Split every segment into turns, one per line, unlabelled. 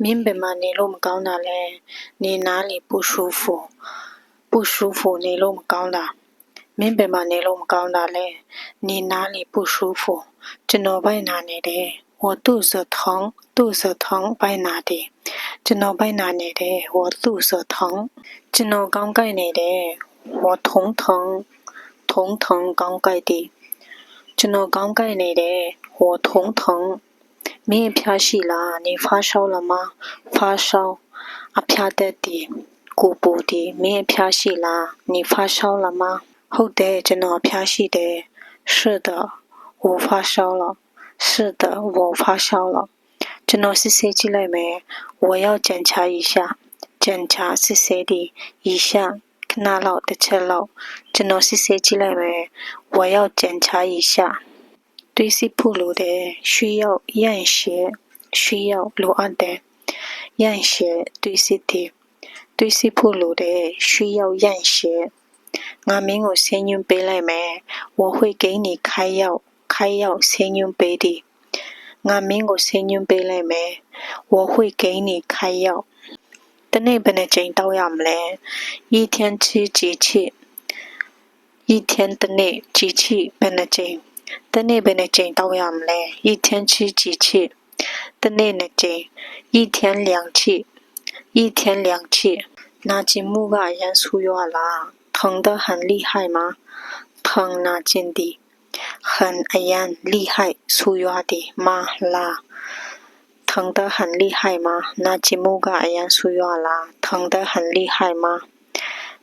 明白吗？你弄搞哪嘞？你哪里不舒服？不舒服，你弄搞哪？明白吗？你弄搞哪嘞？你哪里不舒服？ကျွန်တော်ဘိုက်နာနေတယ်။我肚子疼，肚子疼ဘိုက်နာတယ်။ကျွန်တော်ဘိုက်နာနေတယ်။我肚子疼。ကျွန်တော်ကောင်းကိုက်နေတယ်။我头疼，头疼ကောင်းကိုက်တယ်။ကျွန်တော်ကောင်းကိုက်နေတယ်။我头疼。မင်းအဖျားရှိလား？你发烧了吗？发烧，အဖျားတက်တယ်။ကိုပူတယ်။မင်းအဖျားရှိလား？你发烧了吗？ဟုတ်တယ်။ကျွန်တော်အဖျားရှိတယ်။是的，我发烧了。是的，我发烧了。ကျွန်တော်စစ်ဆေးကြည့်လိုက်မယ်။我要检查一下。检查စစ်ဆေးတယ်။一下ခဏလောက်တစ်ချက်လောက်ကျွန်တော်စစ်ဆေးကြည့်လိုက်မယ်။我要检查一下。သွေးစစ်ဖို့လိုတယ်။需要验血，需要လိုအပ်တယ်။验血သွေးစစ်တယ်။သွေးစစ်ဖို့လိုတယ်။需要验血。ငါမင်းကိုဆေးညွှန်းပေးလိုက်မယ်။我会给你开药，开药ဆေးညွှန်းပေးတယ်။ငါမင်းကိုဆေးညွှန်းပေးလိုက်မယ်။我会给你开药。တစ်နေ့ဘယ်နှကြိမ်တောက်ရမလဲ။一天吃几次？一天တစ်နေ့几次ဘယ်နှကြိမ်။တစ်နေ့ဘယ်နှကြိမ်တောက်ရမလဲ။一天吃几次？တစ်နေ့နှစ်ကြိမ်။一天两次。一天两次。နာကျင်မှုကအရမ်းဆိုးရွားလား။疼得很厉害吗？疼နာကျင်သည်။很အရမ်း厲害ဆိုးရွားသည်။吗လား။疼得很厉害吗？နာကျင်မှုကအရမ်းဆိုးရွားလား။疼得很厉害吗？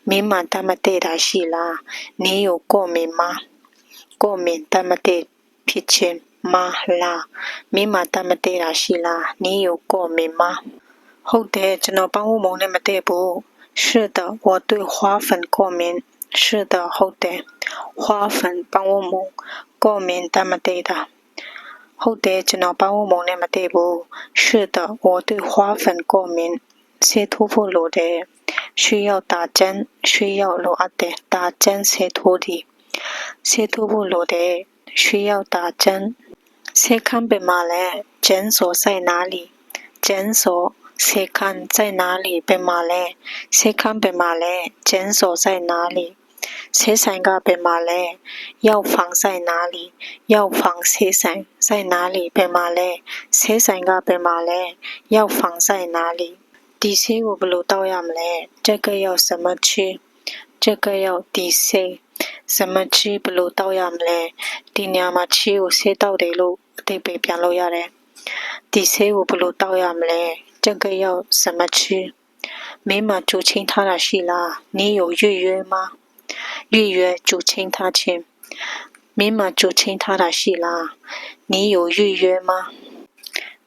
မင်းမှာတတ်မတည့်တာရှိလား။你有过敏吗？过敏တတ်မတည့်ဖြစ်ခြင်း吗လား။မင်းမှာတတ်မတည့်တာရှိလား။你有过敏吗？ဟုတ်တယ်ကျွန်တော်ပန်းဝတ်မုံနဲ့မတည့်ဘူး။是的，我对花粉过敏。是的，ဟုတ်တယ်။花粉ပန်းဝတ်မုံ过敏တတ်မတည့်တာ။ဟုတ်တယ်ကျွန်တော်ပန်းဝတ်မုံနဲ့မတည့်ဘူး။是的，我对花粉过敏。ဆေးထိုးဖို့လိုတယ်။需要打针，需要လိုအပ်တယ်။打针ဆေးထိုးသည်။ဆေးထိုးဖို့လိုတယ်။需要打针。ဆေးခန်းဘယ်မှာလဲ။诊所在哪里？诊所ဆေးခန်း在哪里ဘယ်မှာလဲ။ဆေးခန်းဘယ်မှာလဲ။诊所在哪里？ဆေးဆိုင်ကဘယ်မှာလဲ။药房在哪里？药房ဆေးဆိုင်在哪里ဘယ်မှာလဲ။ဆေးဆိုင်ကဘယ်မှာလဲ။药房在哪里？ဒီဆေးကိုဘယ်လိုတောက်ရမလဲ။这个要怎么吃？这个要ဒီဆေး怎么吃ဘယ်လိုတောက်ရမလဲ။ဒီနေရာမှာချီကိုဆေးတောက်တယ်လို့အဓိပ္ပာယ်ပြန်လို့ရတယ်။ဒီဆေးကိုဘယ်လိုတောက်ရမလဲ။这个要怎么吃？မင်းမှာကြိုချင်းထားတာရှိလား။你有预约吗？预约ကြိုချင်းထားခြင်းမင်းမှာကြိုချင်းထားတာရှိလား။你有预约吗？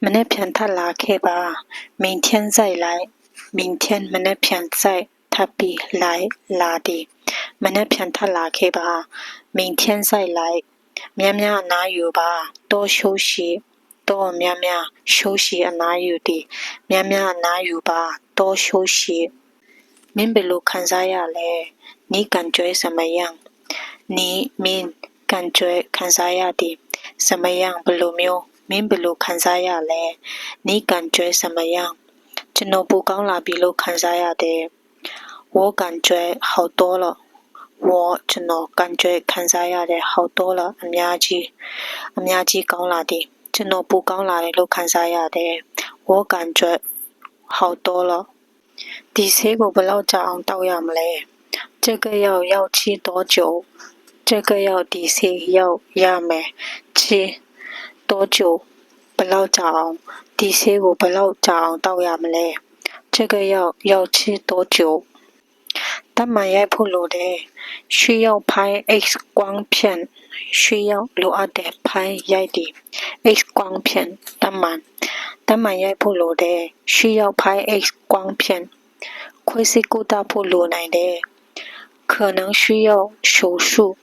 မနေ့ပြန်ထပ်လာခဲ့ပါ။明天再来。明天မနေ့ပြန်再ထပ်ပြီး来လာသည်။မနေ့ပြန်ထပ်လာခဲ့ပါ။明天再来。များများအနားယူပါ။多休息。多များများ休息အနားယူသည်။များများအနားယူပါ။多休息。မင်းဘယ်လိုခံစားရလဲ။你感觉怎么样？你မင်း感觉ခံစားရသည်။怎么样ဘယ်လိုမျိုးမင်းဘယ်လိုခံစားရလဲ။你感觉怎么样？ကျွန်တော်ပိုကောင်းလာပြီလို့ခံစားရတယ်။我感觉好多了。我ကျွန်တော်感觉ခံစားရတယ်好多了အများကြီးကောင်းလာသည်။ကျွန်တော်ပိုကောင်းလာတယ်လို့ခံစားရတယ်။我感觉好多了。ဒီဆေးကိုဘယ်လောက်ကြာအောင်တောက်ရမလဲ။这个要吃多久？这个要ဒီဆေး要ရမယ်။吃多久ဘယ်လောက်ကြာအောင်ဒီဆေးကိုဘယ်လောက်ကြာအောင်တောက်ရမလဲ။这个要吃多久？တမန်ရိုက်ဖို့လိုတယ်။需要拍 X 光片。需要လိုအပ်တယ်拍ရိုက်သည် X 光片တမန်ရိုက်ဖို့လိုတယ်။需要拍 X 光片ခွဲစိတ်ကုသဖို့လိုနိုင်တယ်။可能需要手术。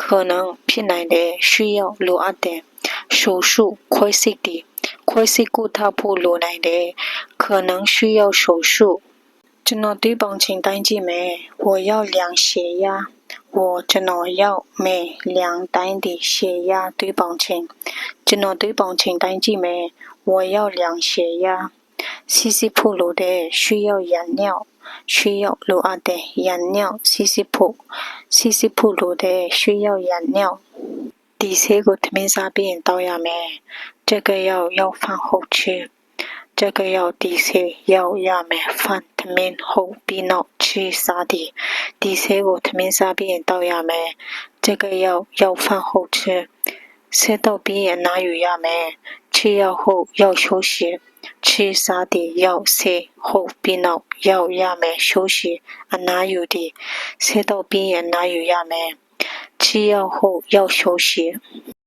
可能ဖြစ်နိုင်တယ်需要လိုအပ်တယ်手术ခွဲစိတ်သည်ခွဲစိတ်ကုသဖို့လိုနိုင်တယ်可能需要手术ကျွန်တော်သွေးပေါင်ချိန်တိုင်းကြည့်မယ်我要量血压ကျွန်တော်要မယ်量တိုင်းသည်血压သွေးပေါင်ချိန်ကျွန်တော်သွေးပေါင်ချိန်တိုင်းကြည့်မယ်我要量血压吸吸铺路的需要养料，需要路阿的养料吸吸铺路的需要养料。第四个他们啥边都要没，这个要饭后吃，这个要第四要没饭他们后边闹吃啥的。第四个他们啥边都要没，这个要饭后吃。吃到边哪有呀没？吃药后要休息，吃啥的要吃后边闹要没休息啊哪有的？吃到边哪有呀没？吃药后要休息。